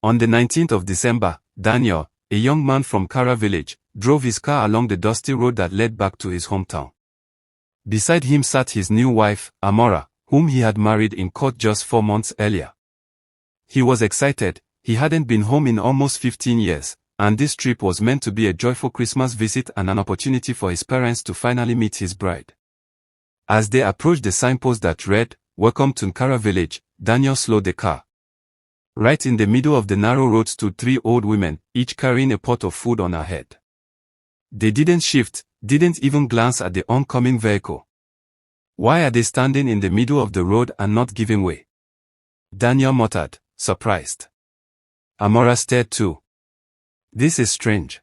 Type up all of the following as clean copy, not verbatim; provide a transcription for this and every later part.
On the 19th of December, Daniel, a young man from Kara village, drove his car along the dusty road that led back to his hometown. Beside him sat his new wife, Amora, whom he had married in court just 4 months earlier. He was excited. He hadn't been home in almost 15 years, and this trip was meant to be a joyful Christmas visit and an opportunity for his parents to finally meet his bride. As they approached the signpost that read, "Welcome to Nkara village," Daniel slowed the car. Right in the middle of the narrow road stood 3 old women, each carrying a pot of food on her head. They didn't shift, didn't even glance at the oncoming vehicle. Why are they standing in the middle of the road and not giving way? Daniel muttered, surprised. Amora stared too. This is strange.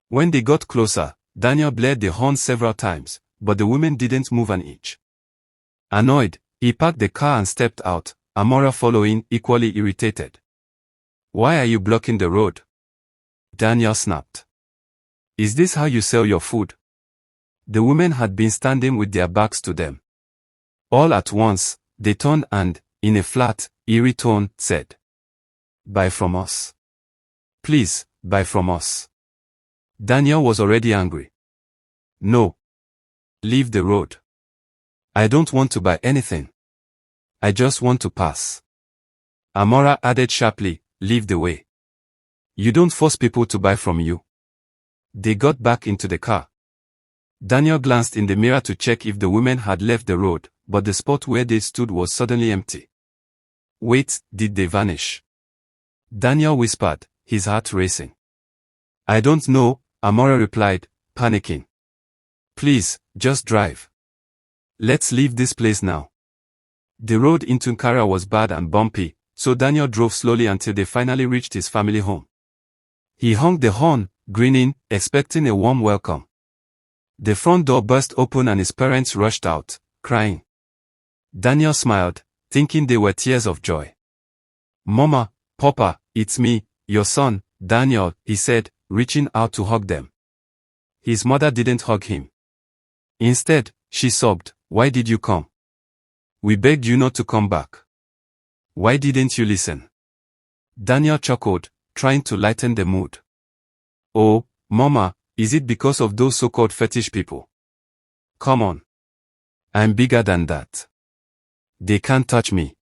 When they got closer, Daniel blared the horn several times, but the women didn't move an inch. Annoyed, he parked the car and stepped out, Amora following, equally irritated. Why are you blocking the road? Daniel snapped. Is this how you sell your food? The women had been standing with their backs to them. All at once, they turned and, in a flat, eerie tone, said, "Buy from us. Please, buy from us." Daniel was already angry. No. Leave the road. I don't want to buy anything. I just want to pass. Amora added sharply, "Leave the way. You don't force people to buy from you." They got back into the car. Daniel glanced in the mirror to check if the women had left the road, but the spot where they stood was suddenly empty. Wait, did they vanish? Daniel whispered, his heart racing. I don't know, Amora replied, panicking. Please, just drive. Let's leave this place now. The road into Nkara was bad and bumpy, so Daniel drove slowly until they finally reached his family home. He honked the horn, grinning, expecting a warm welcome. The front door burst open and his parents rushed out, crying. Daniel smiled, thinking they were tears of joy. Mama, Papa, it's me, your son, Daniel, he said, reaching out to hug them. His mother didn't hug him. Instead, she sobbed, Why did you come? We begged you not to come back. Why didn't you listen? Daniel chuckled, trying to lighten the mood. Oh, Mama, is it because of those so-called fetish people? Come on. I'm bigger than that. They can't touch me.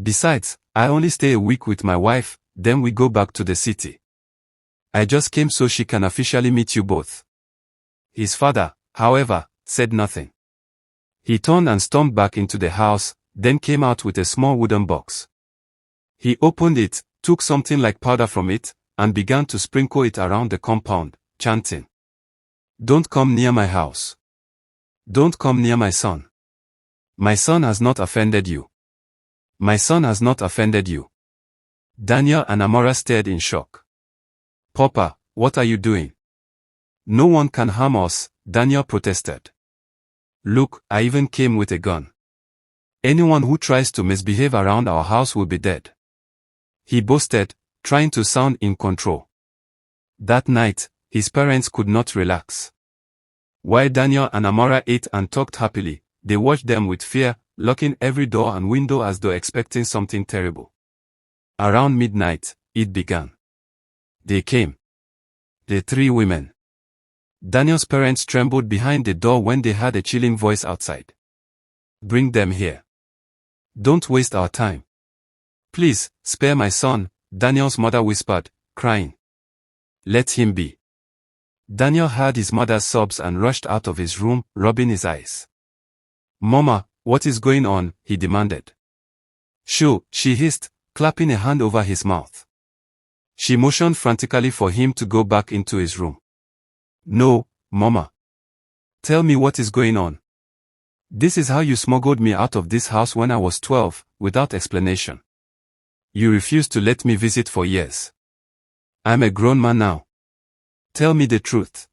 Besides, I only stay a week with my wife, then we go back to the city. I just came so she can officially meet you both. His father, however, said nothing. He turned and stormed back into the house, then came out with a small wooden box. He opened it, took something like powder from it, and began to sprinkle it around the compound, chanting. Don't come near my house. Don't come near my son. My son has not offended you. My son has not offended you. Daniel and Amora stared in shock. Papa, what are you doing? No one can harm us, Daniel protested. Look, I even came with a gun. Anyone who tries to misbehave around our house will be dead. He boasted, trying to sound in control. That night, his parents could not relax. While Daniel and Amora ate and talked happily, they watched them with fear, locking every door and window as though expecting something terrible. Around midnight, it began. They came. The 3 women. Daniel's parents trembled behind the door when they heard a chilling voice outside. Bring them here. Don't waste our time. Please, spare my son, Daniel's mother whispered, crying. Let him be. Daniel heard his mother's sobs and rushed out of his room, rubbing his eyes. Mama, what is going on? He demanded. Shoo, she hissed, clapping a hand over his mouth. She motioned frantically for him to go back into his room. No, Mama. Tell me what is going on. This is how you smuggled me out of this house when I was 12, without explanation. You refused to let me visit for years. I'm a grown man now. Tell me the truth.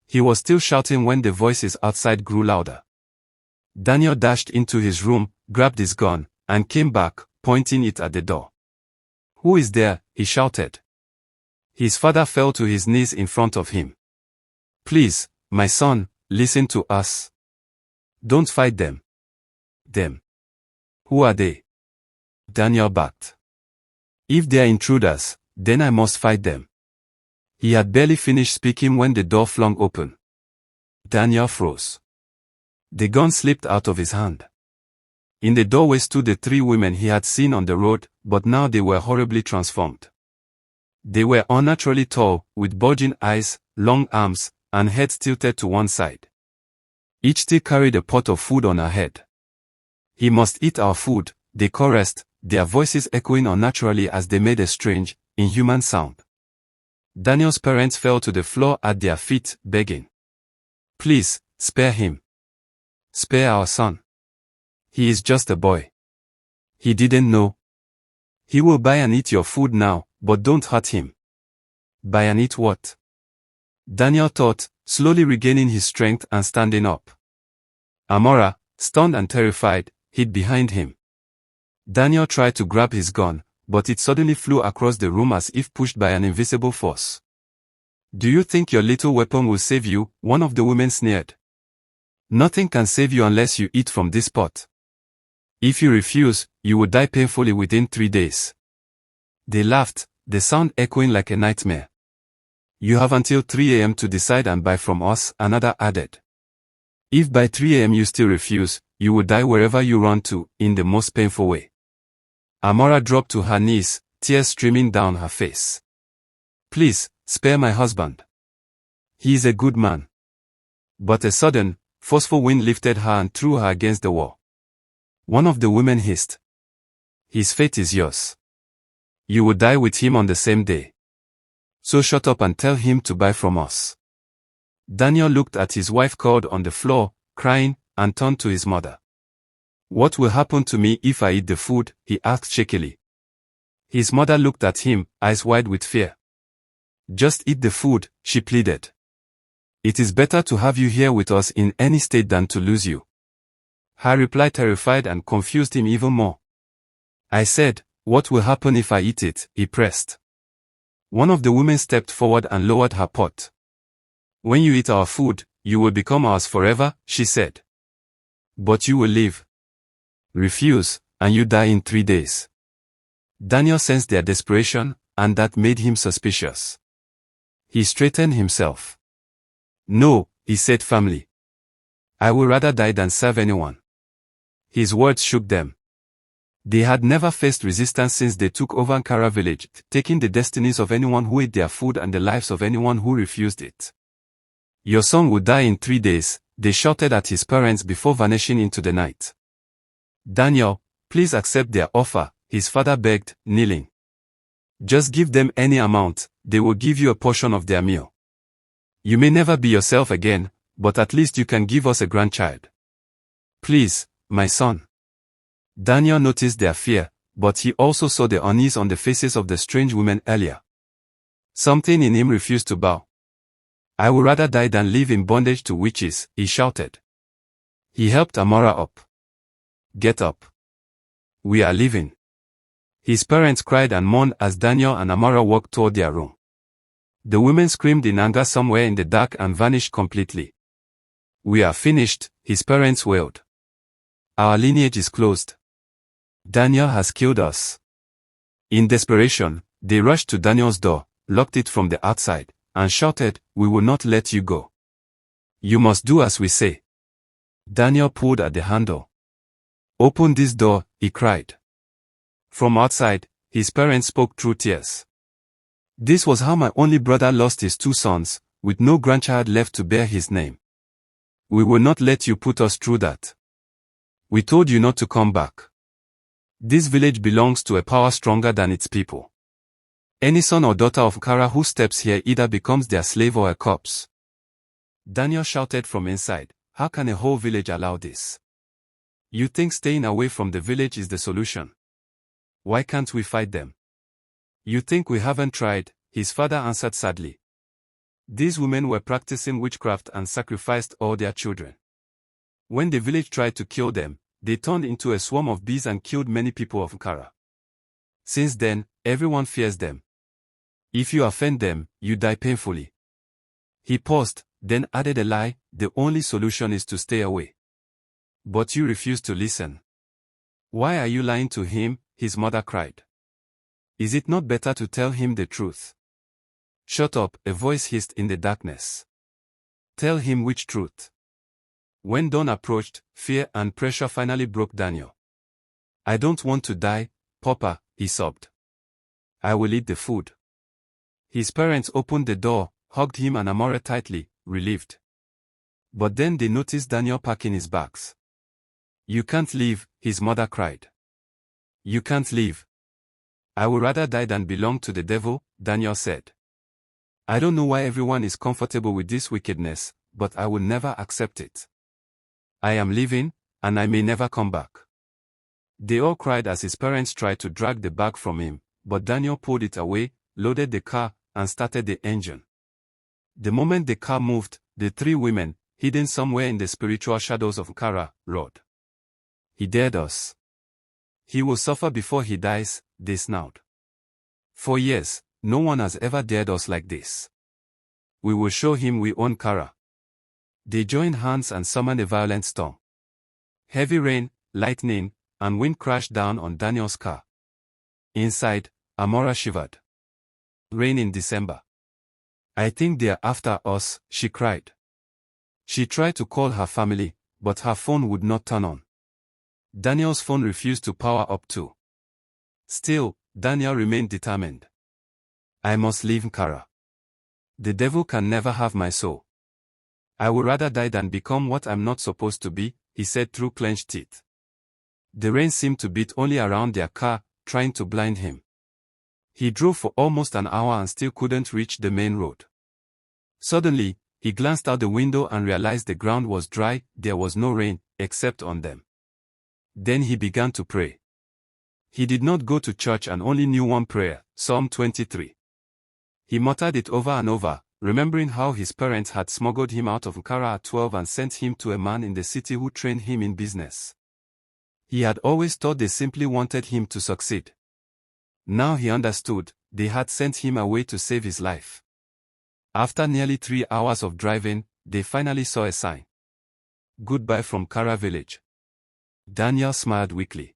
He was still shouting when the voices outside grew louder. Daniel dashed into his room, grabbed his gun, and came back, pointing it at the door. Who is there? He shouted. His father fell to his knees in front of him. Please, my son, listen to us. Don't fight them. Them. Who are they? Daniel barked. If they are intruders, then I must fight them. He had barely finished speaking when the door flung open. Daniel froze. The gun slipped out of his hand. In the doorway stood the 3 women he had seen on the road, but now they were horribly transformed. They were unnaturally tall, with bulging eyes, long arms, and heads tilted to one side. Each still carried a pot of food on her head. "He must eat our food," they chorused, their voices echoing unnaturally as they made a strange, inhuman sound. Daniel's parents fell to the floor at their feet, begging, "Please, spare him. Spare our son. He is just a boy. He didn't know. He will buy and eat your food now, but don't hurt him." "Buy and eat what?" Daniel thought, slowly regaining his strength and standing up. Amora, stunned and terrified, hid behind him. Daniel tried to grab his gun, but it suddenly flew across the room as if pushed by an invisible force. "Do you think your little weapon will save you?" one of the women sneered. "Nothing can save you unless you eat from this pot. If you refuse, you will die painfully within 3 days." They laughed, the sound echoing like a nightmare. "You have until 3 a.m. to decide and buy from us," another added. "If by 3 a.m. you still refuse, you will die wherever you run to, in the most painful way." Amora dropped to her knees, tears streaming down her face. "Please, spare my husband. He is a good man." But a sudden, forceful wind lifted her and threw her against the wall. One of the women hissed, "His fate is yours. You will die with him on the same day. So shut up and tell him to buy from us." Daniel looked at his wife curled on the floor, crying, and turned to his mother. "What will happen to me if I eat the food?" he asked shakily. His mother looked at him, eyes wide with fear. "Just eat the food," she pleaded. "It is better to have you here with us in any state than to lose you." Her reply terrified and confused him even more. "I said, what will happen if I eat it?" he pressed. One of the women stepped forward and lowered her pot. "When you eat our food, you will become ours forever," she said. "But you will live. Refuse, and you die in 3 days." Daniel sensed their desperation, and that made him suspicious. He straightened himself. "No," he said firmly. "I would rather die than serve anyone." His words shook them. They had never faced resistance since they took over Kara village, taking the destinies of anyone who ate their food and the lives of anyone who refused it. "Your son will die in 3 days, they shouted at his parents before vanishing into the night. "Daniel, please accept their offer," his father begged, kneeling. "Just give them any amount, they will give you a portion of their meal. You may never be yourself again, but at least you can give us a grandchild. Please, my son." Daniel noticed their fear, but he also saw the unease on the faces of the strange women earlier. Something in him refused to bow. "I would rather die than live in bondage to witches," he shouted. He helped Amora up. "Get up. We are leaving." His parents cried and mourned as Daniel and Amora walked toward their room. The women screamed in anger somewhere in the dark and vanished completely. "We are finished," his parents wailed. "Our lineage is closed. Daniel has killed us." In desperation, they rushed to Daniel's door, locked it from the outside, and shouted, "We will not let you go. You must do as we say." Daniel pulled at the handle. "Open this door," he cried. From outside, his parents spoke through tears. "This was how my only brother lost his 2 sons, with no grandchild left to bear his name. We will not let you put us through that. We told you not to come back. This village belongs to a power stronger than its people. Any son or daughter of Kara who steps here either becomes their slave or a corpse." Daniel shouted from inside, "How can a whole village allow this? You think staying away from the village is the solution? Why can't we fight them?" "You think we haven't tried," his father answered sadly. "These women were practicing witchcraft and sacrificed all their children. When the village tried to kill them, they turned into a swarm of bees and killed many people of Kara. Since then, everyone fears them. If you offend them, you die painfully." He paused, then added a lie, "The only solution is to stay away. But you refuse to listen." "Why are you lying to him?" his mother cried. Is it not better to tell him the truth? Shut up, a voice hissed in the darkness. Tell him which truth? When dawn approached, fear and pressure finally broke Daniel. I don't want to die, Papa, he sobbed. I will eat the food. His parents opened the door, hugged him and Amora tightly, relieved. But then they noticed Daniel packing his bags. You can't leave, his mother cried. You can't leave. I would rather die than belong to the devil, Daniel said. I don't know why everyone is comfortable with this wickedness, but I will never accept it. I am leaving, and I may never come back. They all cried as his parents tried to drag the bag from him, but Daniel pulled it away, loaded the car, and started the engine. The moment the car moved, the three women, hidden somewhere in the spiritual shadows of Kara, roared. He dared us. He will suffer before he dies, they snarled. For years, no one has ever dared us like this. We will show him we own Kara. They joined hands and summoned a violent storm. Heavy rain, lightning, and wind crashed down on Daniel's car. Inside, Amora shivered. Rain in December. I think they are after us, she cried. She tried to call her family, but her phone would not turn on. Daniel's phone refused to power up too. Still, Daniel remained determined. I must leave Kara. The devil can never have my soul. I would rather die than become what I'm not supposed to be, he said through clenched teeth. The rain seemed to beat only around their car, trying to blind him. He drove for almost an hour and still couldn't reach the main road. Suddenly, he glanced out the window and realized the ground was dry, there was no rain, except on them. Then he began to pray. He did not go to church and only knew one prayer, Psalm 23. He muttered it over and over, remembering how his parents had smuggled him out of Kara at 12 and sent him to a man in the city who trained him in business. He had always thought they simply wanted him to succeed. Now he understood, they had sent him away to save his life. After nearly 3 hours of driving, they finally saw a sign. Goodbye from Kara village. Daniel smiled weakly.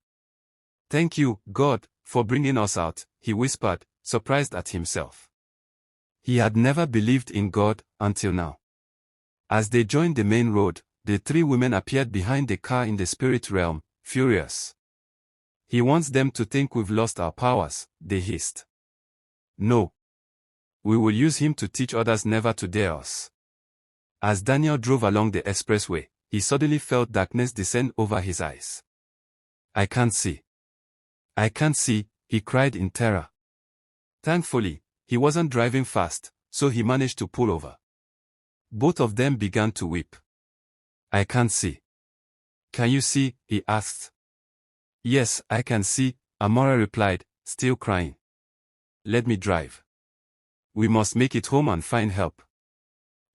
Thank you, God, for bringing us out, he whispered, surprised at himself. He had never believed in God until now. As they joined the main road, the three women appeared behind the car in the spirit realm, furious. He wants them to think we've lost our powers, they hissed. No. We will use him to teach others never to dare us. As Daniel drove along the expressway, he suddenly felt darkness descend over his eyes. I can't see. I can't see, he cried in terror. Thankfully, he wasn't driving fast, so he managed to pull over. Both of them began to weep. I can't see. Can you see? He asked. Yes, I can see, Amora replied, still crying. Let me drive. We must make it home and find help.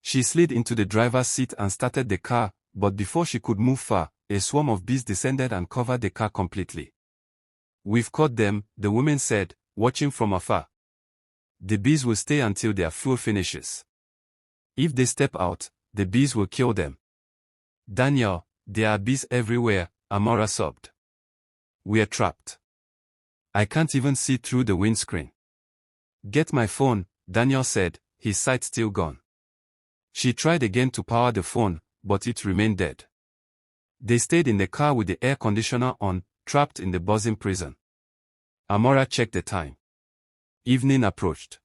She slid into the driver's seat and started the car, but before she could move far, a swarm of bees descended and covered the car completely. We've caught them, the woman said, watching from afar. The bees will stay until their fuel finishes. If they step out, the bees will kill them. Daniel, there are bees everywhere, Amora sobbed. We are trapped. I can't even see through the windscreen. Get my phone, Daniel said, his sight still gone. She tried again to power the phone, but it remained dead. They stayed in the car with the air conditioner on, trapped in the buzzing prison. Amora checked the time. Evening approached.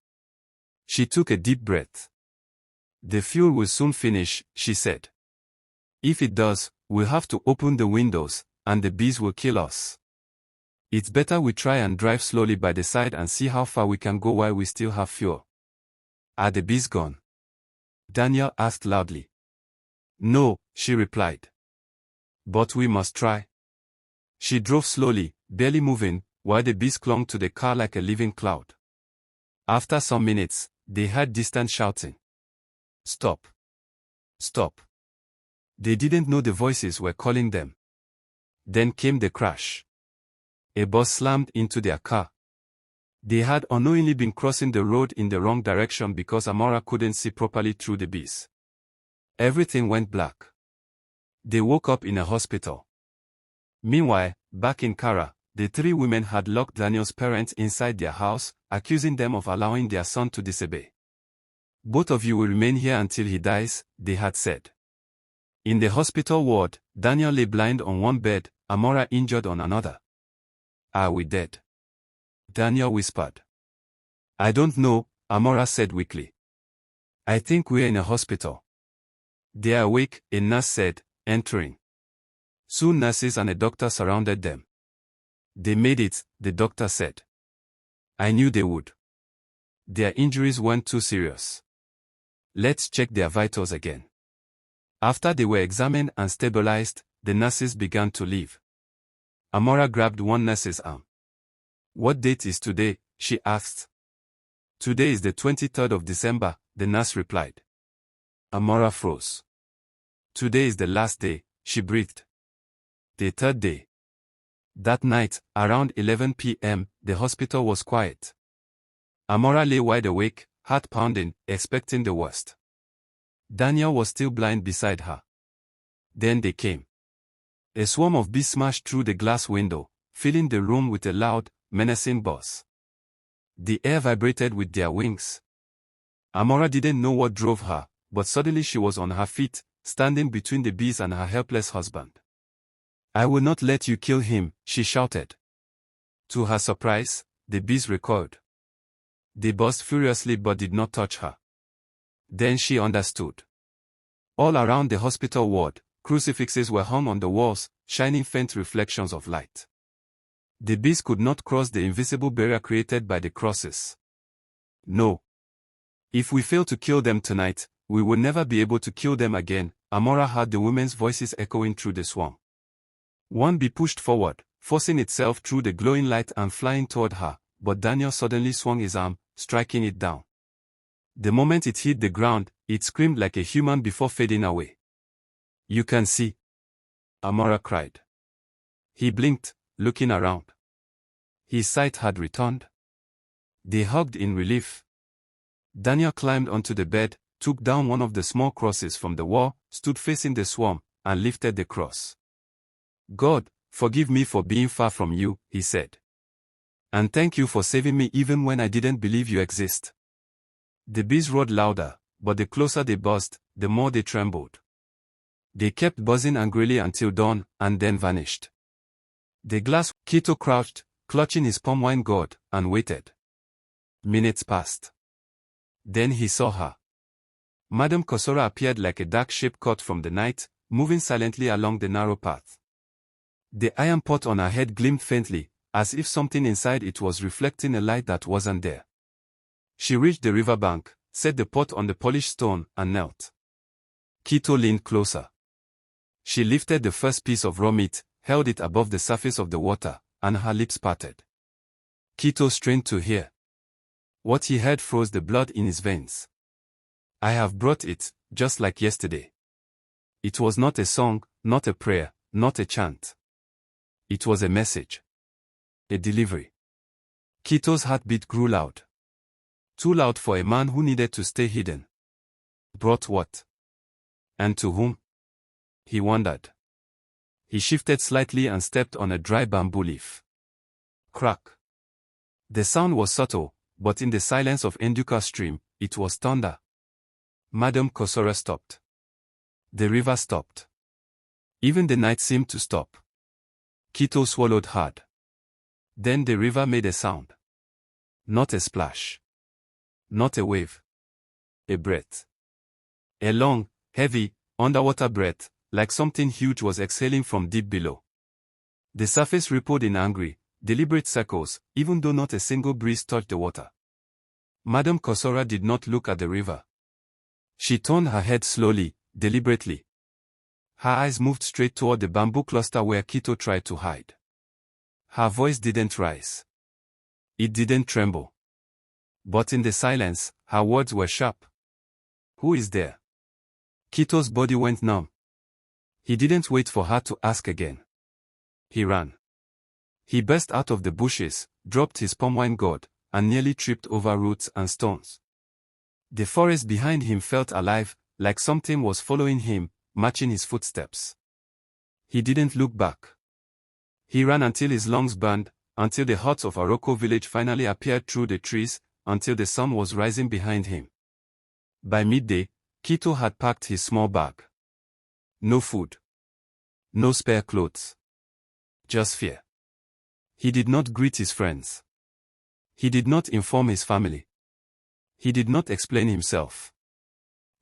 She took a deep breath. The fuel will soon finish, she said. If it does, we'll have to open the windows, and the bees will kill us. It's better we try and drive slowly by the side and see how far we can go while we still have fuel. Are the bees gone? Daniel asked loudly. No, she replied. But we must try. She drove slowly, barely moving, while the bees clung to the car like a living cloud. After some minutes, they heard distant shouting. Stop. Stop. They didn't know the voices were calling them. Then came the crash. A bus slammed into their car. They had unknowingly been crossing the road in the wrong direction because Amora couldn't see properly through the bees. Everything went black. They woke up in a hospital. Meanwhile, back in Kara, The three women had locked Daniel's parents inside their house, accusing them of allowing their son to disobey. Both of you will remain here until he dies, they had said. In the hospital ward, Daniel lay blind on one bed, Amora injured on another. Are we dead? Daniel whispered. I don't know, Amora said weakly. I think we're in a hospital. They're awake, a nurse said, entering. Soon nurses and a doctor surrounded them. They made it, the doctor said. I knew they would. Their injuries weren't too serious. Let's check their vitals again. After they were examined and stabilized, the nurses began to leave. Amora grabbed one nurse's arm. What date is today? She asked. Today is the 23rd of December, the nurse replied. Amora froze. Today is the last day, she breathed. The third day. That night, around 11 p.m., the hospital was quiet. Amora lay wide awake, heart pounding, expecting the worst. Daniel was still blind beside her. Then they came. A swarm of bees smashed through the glass window, filling the room with a loud, menacing buzz. The air vibrated with their wings. Amora didn't know what drove her, but suddenly she was on her feet, standing between the bees and her helpless husband. I will not let you kill him, she shouted. To her surprise, the bees recoiled. They buzzed furiously but did not touch her. Then she understood. All around the hospital ward, crucifixes were hung on the walls, shining faint reflections of light. The bees could not cross the invisible barrier created by the crosses. No. If we fail to kill them tonight, we will never be able to kill them again, Amora heard the women's voices echoing through the swarm. One bee pushed forward, forcing itself through the glowing light and flying toward her, but Daniel suddenly swung his arm, striking it down. The moment it hit the ground, it screamed like a human before fading away. You can see, Amora cried. He blinked, looking around. His sight had returned. They hugged in relief. Daniel climbed onto the bed, took down one of the small crosses from the wall, stood facing the swarm, and lifted the cross. God, forgive me for being far from you, he said. And thank you for saving me even when I didn't believe you exist. The bees roared louder, but the closer they buzzed, the more they trembled. They kept buzzing angrily until dawn, and then vanished. The glass, Kito crouched, clutching his palm wine gourd, and waited. Minutes passed. Then he saw her. Madame Kosora appeared like a dark shape cut from the night, moving silently along the narrow path. The iron pot on her head gleamed faintly, as if something inside it was reflecting a light that wasn't there. She reached the riverbank, set the pot on the polished stone, and knelt. Kito leaned closer. She lifted the first piece of raw meat, held it above the surface of the water, and her lips parted. Kito strained to hear. What he heard froze the blood in his veins. I have brought it, just like yesterday. It was not a song, not a prayer, not a chant. It was a message. A delivery. Kito's heartbeat grew loud. Too loud for a man who needed to stay hidden. Brought what? And to whom? He wondered. He shifted slightly and stepped on a dry bamboo leaf. Crack. The sound was subtle, but in the silence of Nduka stream, it was thunder. Madame Kosora stopped. The river stopped. Even the night seemed to stop. Kito swallowed hard. Then the river made a sound. Not a splash. Not a wave. A breath. A long, heavy, underwater breath, like something huge was exhaling from deep below. The surface rippled in angry, deliberate circles, even though not a single breeze touched the water. Madame Kosora did not look at the river. She turned her head slowly, deliberately. Her eyes moved straight toward the bamboo cluster where Kito tried to hide. Her voice didn't rise. It didn't tremble. But in the silence, her words were sharp. Who is there? Kito's body went numb. He didn't wait for her to ask again. He ran. He burst out of the bushes, dropped his palm wine gourd, and nearly tripped over roots and stones. The forest behind him felt alive, like something was following him, matching his footsteps. He didn't look back. He ran until his lungs burned, until the huts of Aroko village finally appeared through the trees, until the sun was rising behind him. By midday, Kito had packed his small bag. No food. No spare clothes. Just fear. He did not greet his friends. He did not inform his family. He did not explain himself.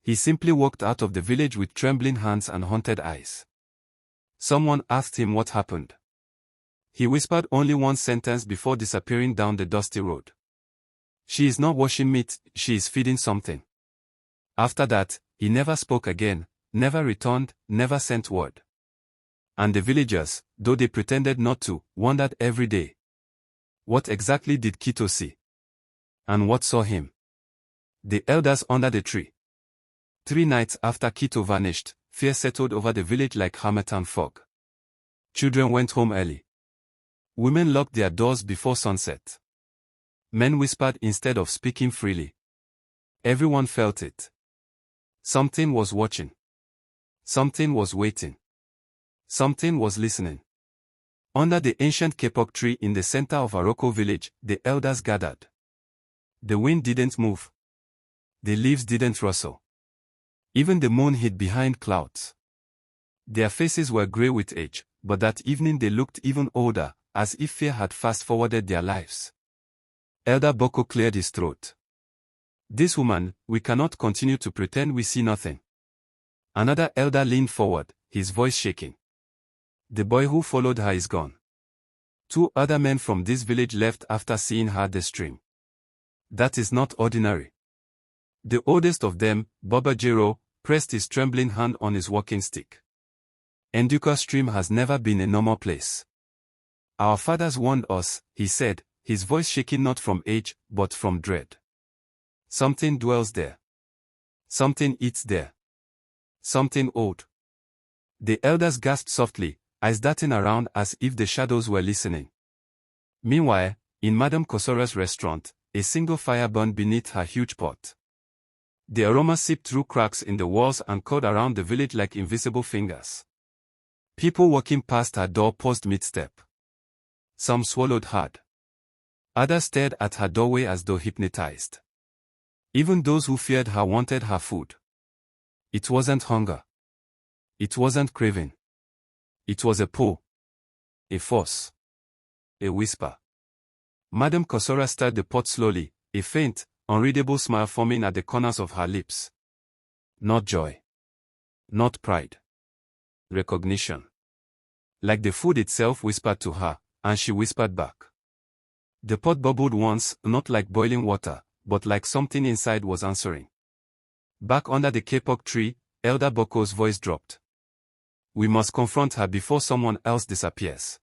He simply walked out of the village with trembling hands and haunted eyes. Someone asked him what happened. He whispered only one sentence before disappearing down the dusty road. She is not washing meat, she is feeding something. After that, he never spoke again, never returned, never sent word. And the villagers, though they pretended not to, wondered every day. What exactly did Kito see? And what saw him? The elders under the tree. 3 nights after Kito vanished, fear settled over the village like harmattan fog. Children went home early. Women locked their doors before sunset. Men whispered instead of speaking freely. Everyone felt it. Something was watching. Something was waiting. Something was listening. Under the ancient kapok tree in the center of Aroko village, the elders gathered. The wind didn't move. The leaves didn't rustle. Even the moon hid behind clouds. Their faces were gray with age, but that evening they looked even older, as if fear had fast-forwarded their lives. Elder Boko cleared his throat. This woman, we cannot continue to pretend we see nothing. Another elder leaned forward, his voice shaking. The boy who followed her is gone. 2 other men from this village left after seeing her the stream. That is not ordinary. The oldest of them, Baba Jiro, pressed his trembling hand on his walking stick. Enduka stream has never been a normal place. Our fathers warned us, he said, his voice shaking not from age, but from dread. Something dwells there. Something eats there. Something old. The elders gasped softly, eyes darting around as if the shadows were listening. Meanwhile, in Madame Kosora's restaurant, a single fire burned beneath her huge pot. The aroma seeped through cracks in the walls and curled around the village like invisible fingers. People walking past her door paused mid-step. Some swallowed hard. Others stared at her doorway as though hypnotized. Even those who feared her wanted her food. It wasn't hunger. It wasn't craving. It was a pull. A force. A whisper. Madame Kosora stirred the pot slowly, a faint, unreadable smile forming at the corners of her lips. Not joy. Not pride. Recognition. Like the food itself whispered to her, and she whispered back. The pot bubbled once, not like boiling water, but like something inside was answering. Back under the kapok tree, Elder Boko's voice dropped. We must confront her before someone else disappears.